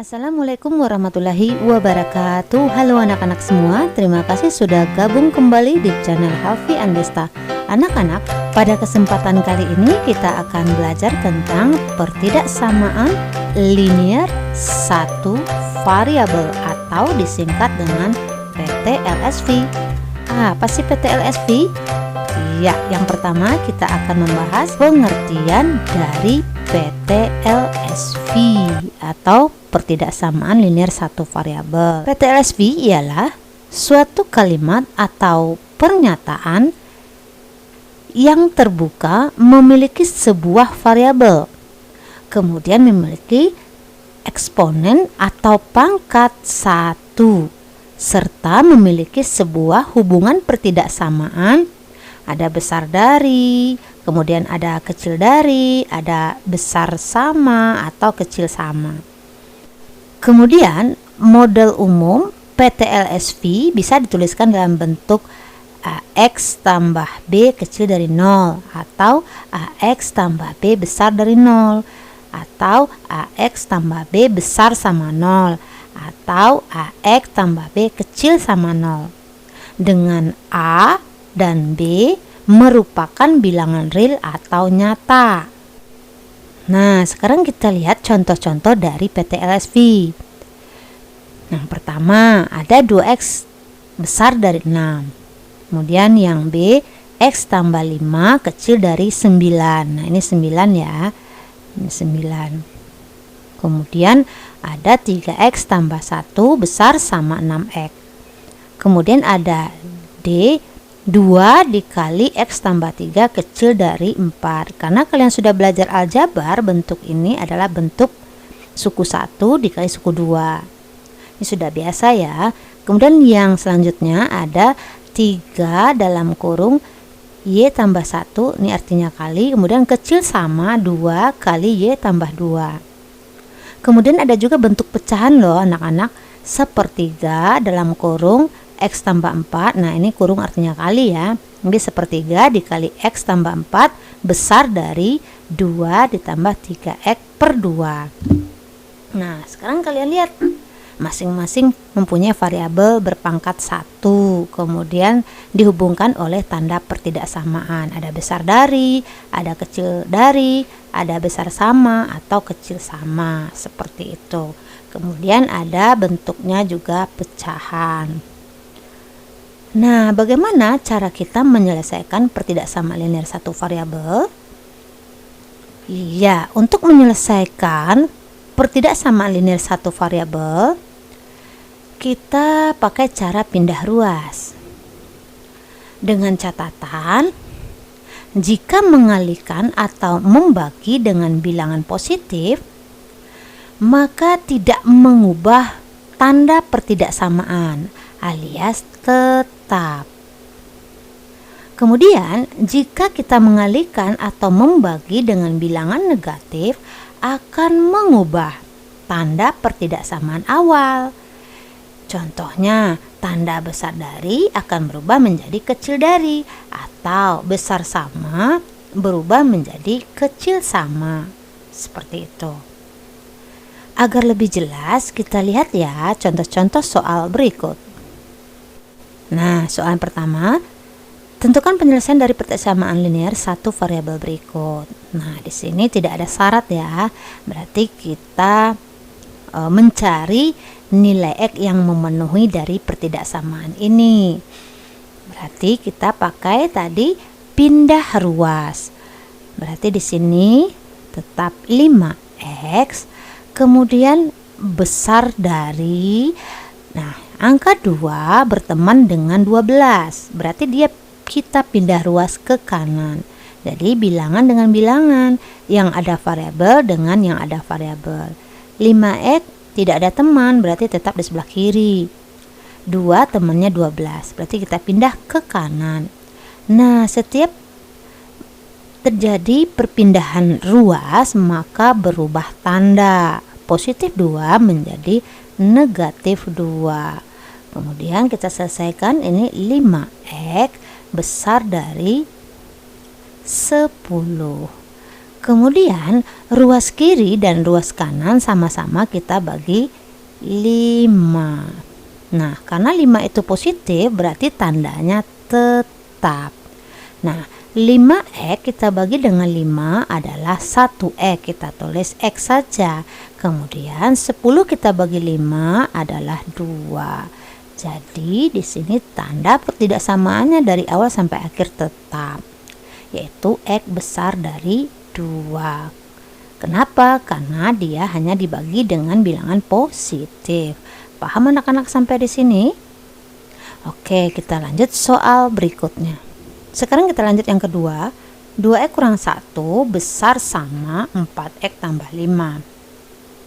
Assalamualaikum warahmatullahi wabarakatuh. Halo anak-anak semua, terima kasih sudah gabung kembali di channel Halfi Andesta. Anak-anak, pada kesempatan kali ini kita akan belajar tentang pertidaksamaan linear satu variabel atau disingkat dengan PTLSV. Apa sih PTLSV? Ya, yang pertama kita akan membahas pengertian dari PTLSV atau pertidaksamaan linear satu variabel. PTLSV ialah suatu kalimat atau pernyataan yang terbuka memiliki sebuah variabel, kemudian memiliki eksponen atau pangkat 1, serta memiliki sebuah hubungan pertidaksamaan. Ada besar dari, kemudian ada kecil dari, ada besar sama atau kecil sama. Kemudian model umum PTLSV bisa dituliskan dalam bentuk AX tambah B kecil dari 0, atau AX tambah B besar dari 0, atau AX tambah B besar sama 0, atau AX tambah B kecil sama 0. Dengan A dan B merupakan bilangan real atau nyata. Nah, sekarang kita lihat contoh-contoh dari PTLSV. Yang pertama, ada 2X besar dari 6. Kemudian yang B, X tambah 5 kecil dari 9. Nah, ini 9 ya. Ini 9. Kemudian ada 3X tambah 1 besar sama 6X. Kemudian ada D, 2 dikali X tambah 3 kecil dari 4. Karena kalian sudah belajar aljabar, bentuk ini adalah bentuk suku 1 dikali suku 2. Ini sudah biasa ya. Kemudian yang selanjutnya ada 3 dalam kurung Y tambah 1, ini artinya kali, kemudian kecil sama 2 kali Y tambah 2. Kemudian ada juga bentuk pecahan loh anak-anak, sepertiga dalam kurung X tambah 4, nah ini kurung artinya kali ya. Ini sepertiga dikali X tambah 4 besar dari 2 ditambah 3X per 2. Nah, sekarang kalian lihat, masing-masing mempunyai variabel berpangkat 1, kemudian dihubungkan oleh tanda pertidaksamaan. Ada besar dari, ada kecil dari, ada besar sama atau kecil sama, seperti itu. Kemudian ada bentuknya juga pecahan. Nah, bagaimana cara kita menyelesaikan pertidaksamaan linear satu variabel? Iya, untuk menyelesaikan pertidaksamaan linear satu variabel, kita pakai cara pindah ruas. Dengan catatan, jika mengalihkan atau membagi dengan bilangan positif, maka tidak mengubah tanda pertidaksamaan alias tetap. Kemudian, jika kita mengalihkan atau membagi dengan bilangan negatif, akan mengubah tanda pertidaksamaan awal. Contohnya, tanda besar dari akan berubah menjadi kecil dari, atau besar sama berubah menjadi kecil sama. Seperti itu. Agar lebih jelas, kita lihat ya contoh-contoh soal berikut. Nah, soal pertama, tentukan penyelesaian dari pertidaksamaan linear satu variabel berikut. Nah, di sini tidak ada syarat ya. Berarti kita mencari nilai X yang memenuhi dari pertidaksamaan ini. Berarti kita pakai tadi pindah ruas. Berarti di sini tetap 5X, kemudian besar dari, nah, angka 2 berteman dengan 12. Berarti kita pindah ruas ke kanan. Jadi bilangan dengan bilangan, yang ada variabel dengan yang ada variabel. 5X tidak ada teman, berarti tetap di sebelah kiri. 2 temannya 12, berarti kita pindah ke kanan. Nah, setiap terjadi perpindahan ruas, maka berubah tanda. Positif 2 menjadi negatif 2. Kemudian kita selesaikan, ini 5X besar dari 10. Kemudian ruas kiri dan ruas kanan sama-sama kita bagi 5. Nah, karena 5 itu positif berarti tandanya tetap. Nah, 5x kita bagi dengan 5 adalah 1x, kita tulis x saja. Kemudian 10 kita bagi 5 adalah 2. Jadi di sini tanda ketidaksamaannya dari awal sampai akhir tetap, yaitu x besar dari 2. Kenapa? Karena dia hanya dibagi dengan bilangan positif. Paham anak-anak sampai di sini? Oke, kita lanjut soal berikutnya. Sekarang kita lanjut yang kedua. 2x kurang 1 besar sama 4x tambah 5.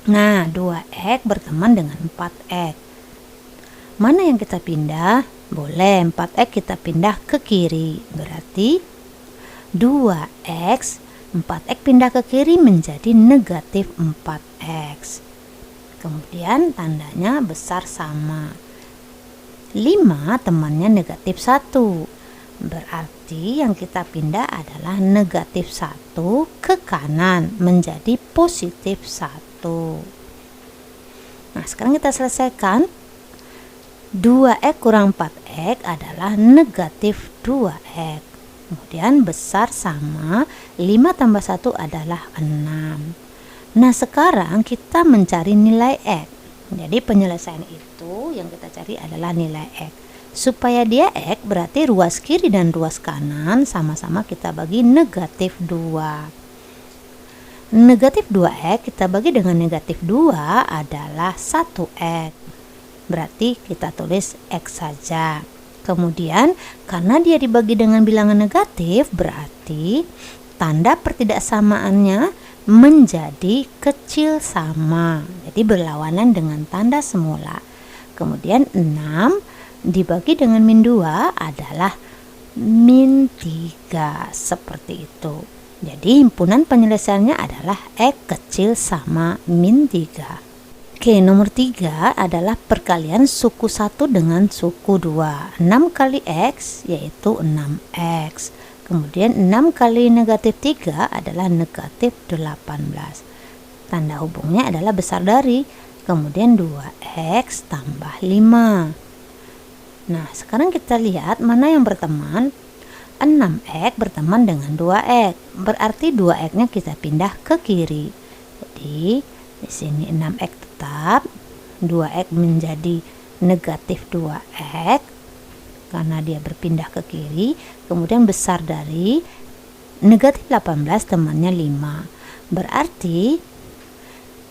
Nah, 2x berteman dengan 4x. Mana yang kita pindah? Boleh 4x kita pindah ke kiri. Berarti 2x, 4x pindah ke kiri menjadi negatif 4x. Kemudian tandanya besar sama. 5 temannya negatif 1. Berarti yang kita pindah adalah negatif 1 ke kanan menjadi positif 1. Nah, sekarang kita selesaikan. 2x kurang 4x adalah negatif 2x. Kemudian besar sama 5 tambah 1 adalah 6. Nah, sekarang kita mencari nilai x. Jadi penyelesaian itu yang kita cari adalah nilai x. Supaya dia x berarti ruas kiri dan ruas kanan sama-sama kita bagi negatif 2. Negatif 2x kita bagi dengan negatif 2 adalah 1x. Berarti kita tulis x saja. Kemudian karena dia dibagi dengan bilangan negatif berarti tanda pertidaksamaannya menjadi kecil sama. Jadi berlawanan dengan tanda semula. Kemudian 6 dibagi dengan min 2 adalah min 3, seperti itu. Jadi himpunan penyelesaiannya adalah x kecil sama min 3. Oke, nomor 3 adalah perkalian suku 1 dengan suku 2. 6 kali x yaitu 6x. Kemudian 6 kali negatif 3 adalah negatif 18. Tanda hubungnya adalah besar dari. Kemudian 2x tambah 5. Nah, sekarang kita lihat mana yang berteman. 6x berteman dengan 2x. Berarti 2x-nya kita pindah ke kiri. Jadi, di sini 6x tetap. 2x menjadi negatif 2x karena dia berpindah ke kiri. Kemudian besar dari negatif 18 temannya 5. Berarti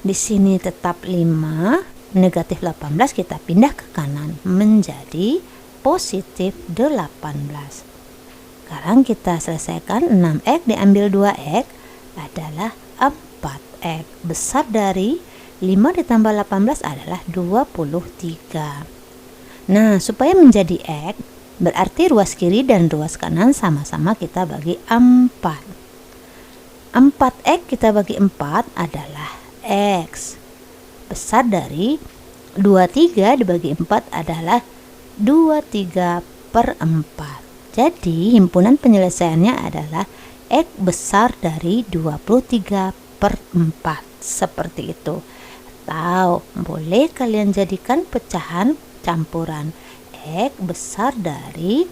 di sini tetap 5. Negatif 18 kita pindah ke kanan menjadi positif 18. Sekarang kita selesaikan. 6x diambil 2x adalah 4x. Besar dari 5 ditambah 18 adalah 23. Nah, supaya menjadi x berarti ruas kiri dan ruas kanan sama-sama kita bagi 4. 4x kita bagi 4 adalah x. Besar dari 23 dibagi 4 adalah 23/4. Jadi himpunan penyelesaiannya adalah x besar dari 23/4. Seperti itu. Atau boleh kalian jadikan pecahan campuran. X besar dari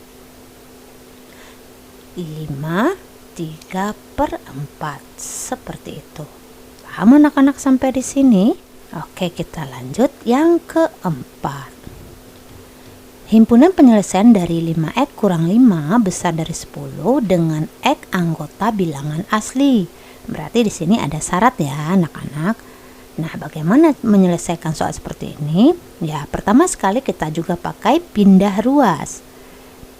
5/3/4. Seperti itu. Paham anak-anak sampai di sini? Oke, kita lanjut yang keempat. Himpunan penyelesaian dari 5x kurang 5 besar dari 10 dengan x anggota bilangan asli. Berarti di sini ada syarat ya anak-anak. Nah, bagaimana menyelesaikan soal seperti ini? Ya, pertama sekali kita juga pakai pindah ruas.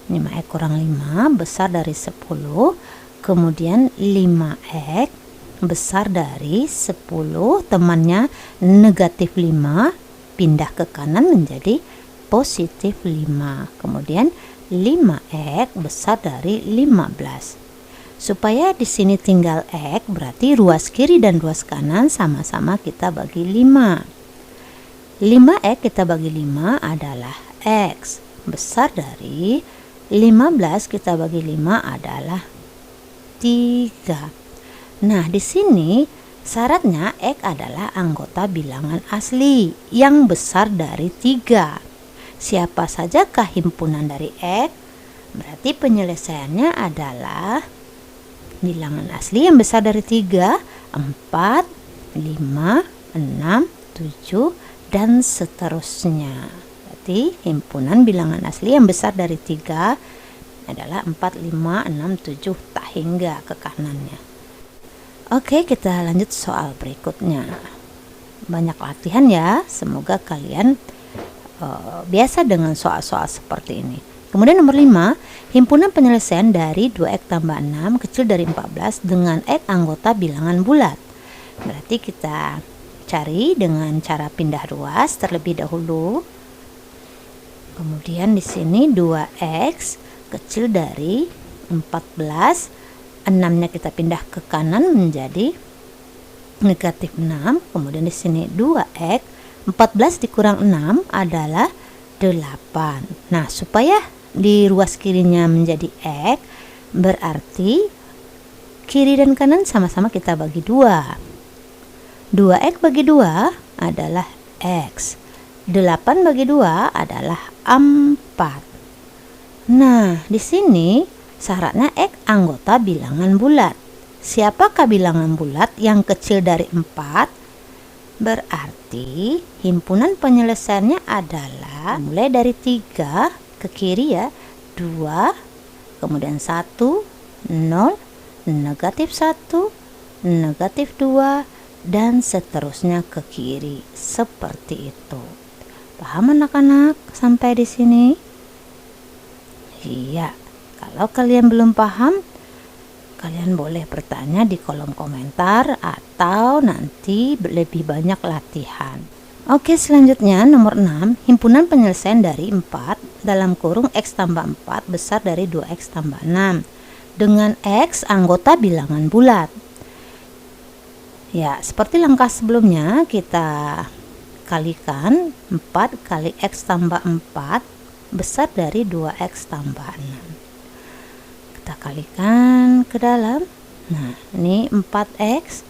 5x kurang 5 besar dari 10, kemudian 5x besar dari 10 temannya negatif 5 pindah ke kanan menjadi positif 5. Kemudian 5x besar dari 15. Supaya di sini tinggal x berarti ruas kiri dan ruas kanan sama-sama kita bagi 5. 5x kita bagi 5 adalah x. Besar dari 15 kita bagi 5 adalah 3. Nah, di sini syaratnya X adalah anggota bilangan asli yang besar dari 3. Siapa sajakah himpunan dari X? Berarti penyelesaiannya adalah bilangan asli yang besar dari 3, 4, 5, 6, 7, dan seterusnya. Berarti himpunan bilangan asli yang besar dari 3 adalah 4, 5, 6, 7, tak hingga ke kanannya. Oke, kita lanjut soal berikutnya. Banyak latihan ya, semoga kalian biasa dengan soal-soal seperti ini. Kemudian nomor 5, himpunan penyelesaian dari 2x tambah 6 kecil dari 14 dengan x anggota bilangan bulat. Berarti kita cari dengan cara pindah ruas terlebih dahulu. Kemudian di sini 2x kecil dari 14, 6-nya kita pindah ke kanan menjadi negatif 6. Kemudian di sini 2x, 14 dikurang 6 adalah 8. Nah, supaya di ruas kirinya menjadi x, berarti kiri dan kanan sama-sama kita bagi 2. 2x bagi 2 adalah x. 8 bagi 2 adalah 4. Nah, di sini syaratnya x anggota bilangan bulat. Siapakah bilangan bulat yang kecil dari 4? Berarti himpunan penyelesaiannya adalah mulai dari 3 ke kiri ya, 2, kemudian 1, 0, negatif 1, negatif 2, dan seterusnya ke kiri. Seperti itu. Paham anak-anak sampai di sini? Iya. Kalau kalian belum paham, kalian boleh bertanya di kolom komentar atau nanti lebih banyak latihan. Oke, selanjutnya nomor 6, himpunan penyelesaian dari 4 dalam kurung x tambah 4 besar dari 2x tambah 6 dengan x anggota bilangan bulat. Ya, seperti langkah sebelumnya kita kalikan 4 kali x tambah 4 besar dari 2x tambah 6. Kita kalikan ke dalam. Nah, ini 4x.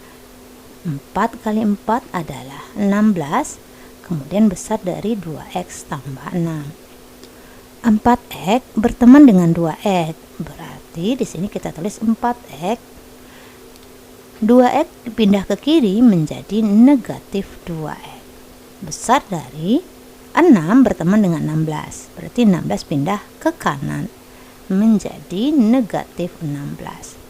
4 kali 4 adalah 16. Kemudian besar dari 2x tambah 6. 4x berteman dengan 2x. Berarti di sini kita tulis 4x. 2x dipindah ke kiri menjadi negatif 2x. Besar dari 6 berteman dengan 16. Berarti 16 pindah ke kanan menjadi negatif 16.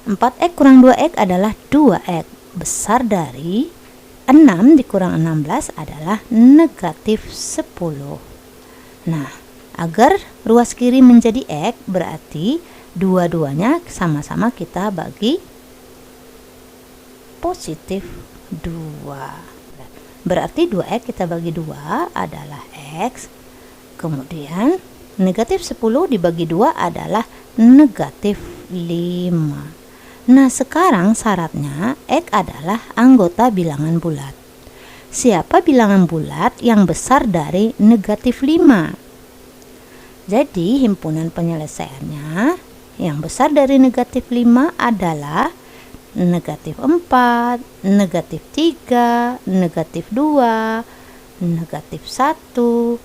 4x kurang 2x adalah 2x. Besar dari 6 dikurang 16 adalah negatif 10. Nah, agar ruas kiri menjadi x, berarti dua-duanya sama-sama kita bagi positif 2. Berarti 2x kita bagi 2 adalah x. Kemudian negatif 10 dibagi 2 adalah negatif 5. Nah, sekarang syaratnya x adalah anggota bilangan bulat. Siapa bilangan bulat yang besar dari negatif 5? Jadi, himpunan penyelesaiannya yang besar dari negatif 5 adalah negatif 4, negatif 3, negatif 2, negatif 1,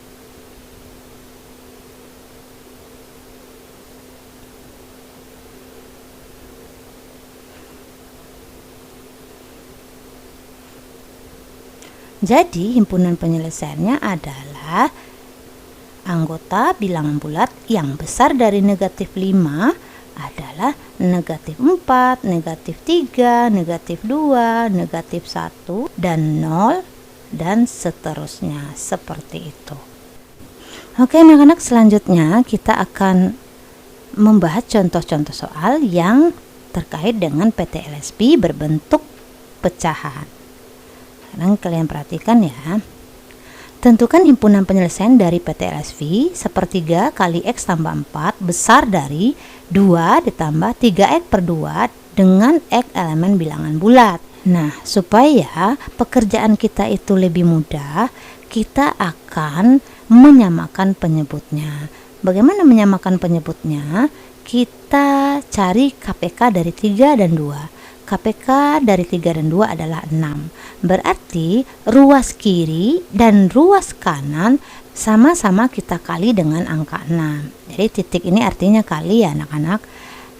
jadi himpunan penyelesaiannya adalah anggota bilangan bulat yang besar dari negatif 5 adalah negatif 4, negatif 3, negatif 2, negatif 1, dan 0, dan seterusnya seperti itu. Oke anak-anak, selanjutnya kita akan membahas contoh-contoh soal yang terkait dengan PT-LSP berbentuk pecahan. Sekarang kalian perhatikan ya. Tentukan himpunan penyelesaian dari PT-LSP sepertiga kali X tambah 4 besar dari 2 ditambah 3X per 2 dengan X elemen bilangan bulat. Nah, supaya pekerjaan kita itu lebih mudah, kita akan menyamakan penyebutnya. Bagaimana menyamakan penyebutnya? Kita cari KPK dari 3 dan 2. KPK dari 3 dan 2 adalah 6. Berarti ruas kiri dan ruas kanan sama-sama kita kali dengan angka 6. Jadi titik ini artinya kali ya anak-anak.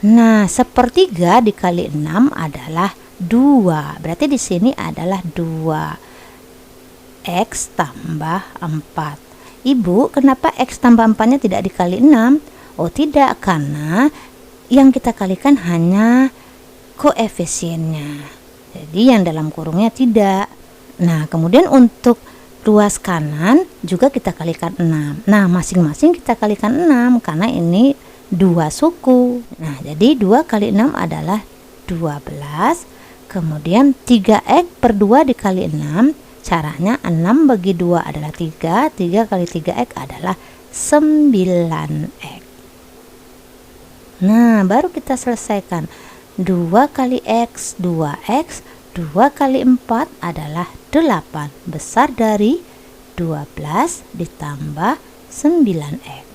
Nah, sepertiga dikali 6 adalah 2. Berarti di sini adalah 2. X tambah 4. Ibu, kenapa X tambah 4-nya tidak dikali 6? Oh tidak, karena yang kita kalikan hanya koefisiennya. Jadi yang dalam kurungnya tidak. Nah, kemudian untuk ruas kanan juga kita kalikan 6. Nah, masing-masing kita kalikan 6 karena ini 2 suku. Nah, jadi 2 kali 6 adalah 12. Kemudian 3x per 2 dikali 6. Caranya 6 bagi 2 adalah 3. 3 kali 3x adalah 9x. Nah, baru kita selesaikan. 2 kali X, 2X, 2 kali 4 adalah 8. Besar dari 12 ditambah 9X.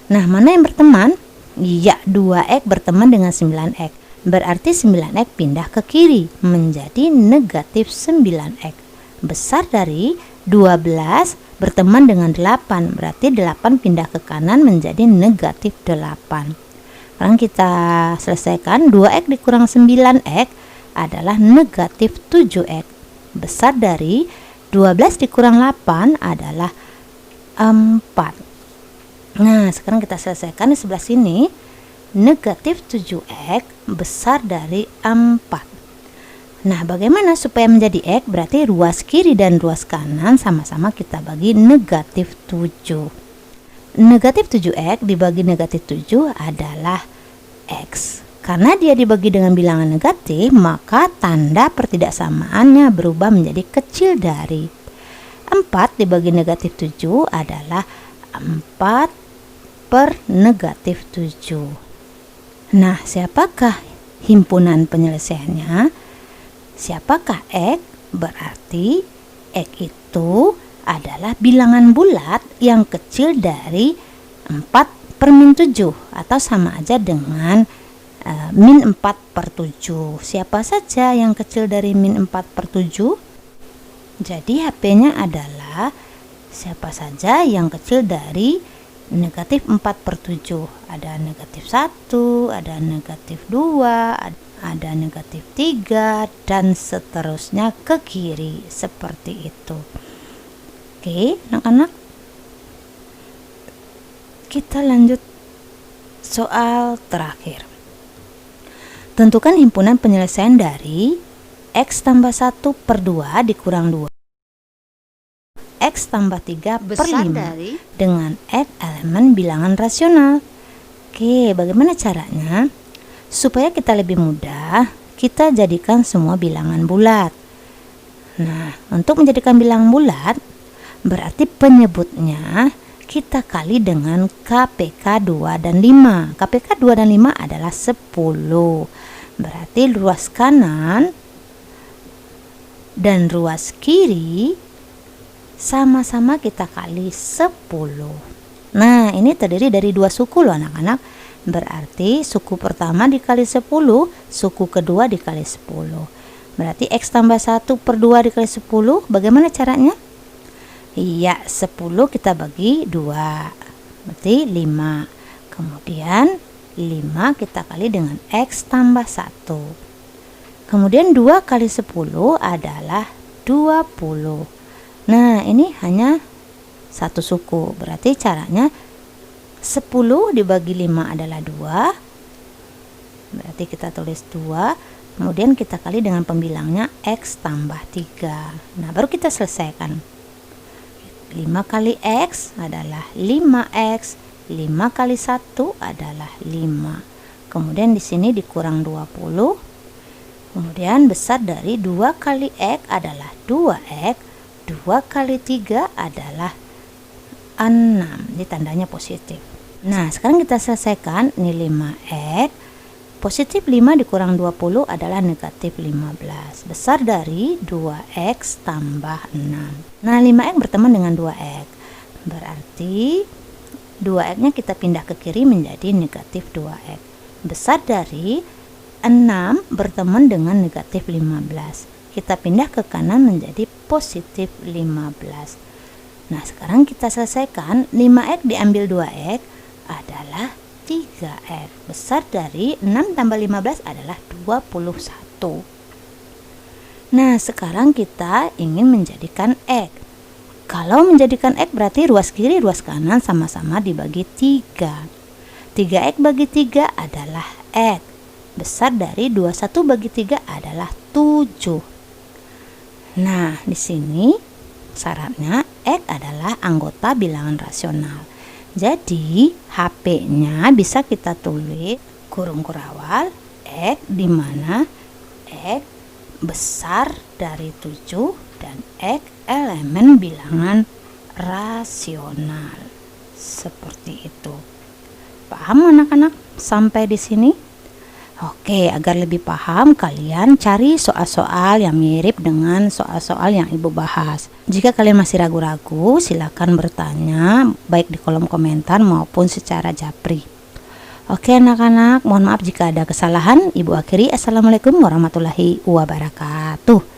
Nah, mana yang berteman? Iya, 2X berteman dengan 9X. Berarti 9X pindah ke kiri menjadi negatif 9X. Besar dari 12 berteman dengan 8. Berarti 8 pindah ke kanan menjadi negatif 8. Sekarang kita selesaikan. 2x dikurang 9x adalah negatif 7x. Besar dari 12 dikurang 8 adalah 4. Nah, sekarang kita selesaikan di sebelah sini. Negatif 7x besar dari 4. Nah, bagaimana supaya menjadi x? Berarti ruas kiri dan ruas kanan sama-sama kita bagi negatif 7. Negatif 7x dibagi negatif 7 adalah x. Karena dia dibagi dengan bilangan negatif, maka tanda pertidaksamaannya berubah menjadi kecil dari. 4 dibagi negatif 7 adalah 4 per negatif 7. Nah, siapakah himpunan penyelesaiannya? Siapakah x? Berarti x itu adalah bilangan bulat yang kecil dari 4 per min 7 atau sama aja dengan min 4 per 7. Siapa saja yang kecil dari min 4 per 7? Jadi HP-nya adalah siapa saja yang kecil dari negatif 4 per 7. Ada negatif 1, ada negatif 2, ada negatif 3, dan seterusnya ke kiri seperti itu. Oke, anak-anak, kita lanjut soal terakhir. Tentukan himpunan penyelesaian dari X tambah 1 per 2 dikurang 2. X tambah 3 per 5 dengan X elemen bilangan rasional. Oke, bagaimana caranya? Supaya kita lebih mudah, kita jadikan semua bilangan bulat. Nah, untuk menjadikan bilangan bulat, berarti penyebutnya kita kali dengan KPK 2 dan 5. KPK 2 dan 5 adalah 10. Berarti ruas kanan dan ruas kiri sama-sama kita kali 10. Nah, ini terdiri dari 2 suku loh anak-anak. Berarti suku pertama dikali 10, suku kedua dikali 10. Berarti X tambah 1 per 2 dikali 10. Bagaimana caranya? Iya, 10 kita bagi 2, berarti 5. Kemudian 5 kita kali dengan X tambah 1. Kemudian 2 kali 10 adalah 20. Nah, ini hanya satu suku. Berarti caranya 10 dibagi 5 adalah 2. Berarti kita tulis 2. Kemudian kita kali dengan pembilangnya X tambah 3. Nah, baru kita selesaikan. 5 kali X adalah 5X, 5 kali 1 adalah 5. Kemudian di sini dikurang 20. Kemudian besar dari 2 kali X adalah 2X, 2 kali 3 adalah 6. Ini tandanya positif. Nah, sekarang kita selesaikan. Ini 5X. Positif 5 dikurang 20 adalah negatif 15. Besar dari 2X tambah 6. Nah, 5X berteman dengan 2X. Berarti 2X-nya kita pindah ke kiri menjadi negatif 2X. Besar dari 6 berteman dengan negatif 15. Kita pindah ke kanan menjadi positif 15. Nah, sekarang kita selesaikan. 5x diambil 2x adalah 3x. Besar dari 6 tambah 15 adalah 21. Nah, sekarang kita ingin menjadikan x. Kalau menjadikan x berarti ruas kiri ruas kanan sama-sama dibagi 3. 3x bagi 3 adalah x. Besar dari 21 bagi 3 adalah 7. Nah, di sini syaratnya x adalah anggota bilangan rasional. Jadi, HP-nya bisa kita tulis kurung kurawal x di mana x besar dari 7 dan x elemen bilangan rasional. Seperti itu. Paham anak-anak sampai di sini? Oke, agar lebih paham kalian cari soal-soal yang mirip dengan soal-soal yang Ibu bahas. Jika kalian masih ragu-ragu, silakan bertanya baik di kolom komentar maupun secara japri. Oke anak-anak, mohon maaf jika ada kesalahan. Ibu akhiri. Assalamualaikum warahmatullahi wabarakatuh.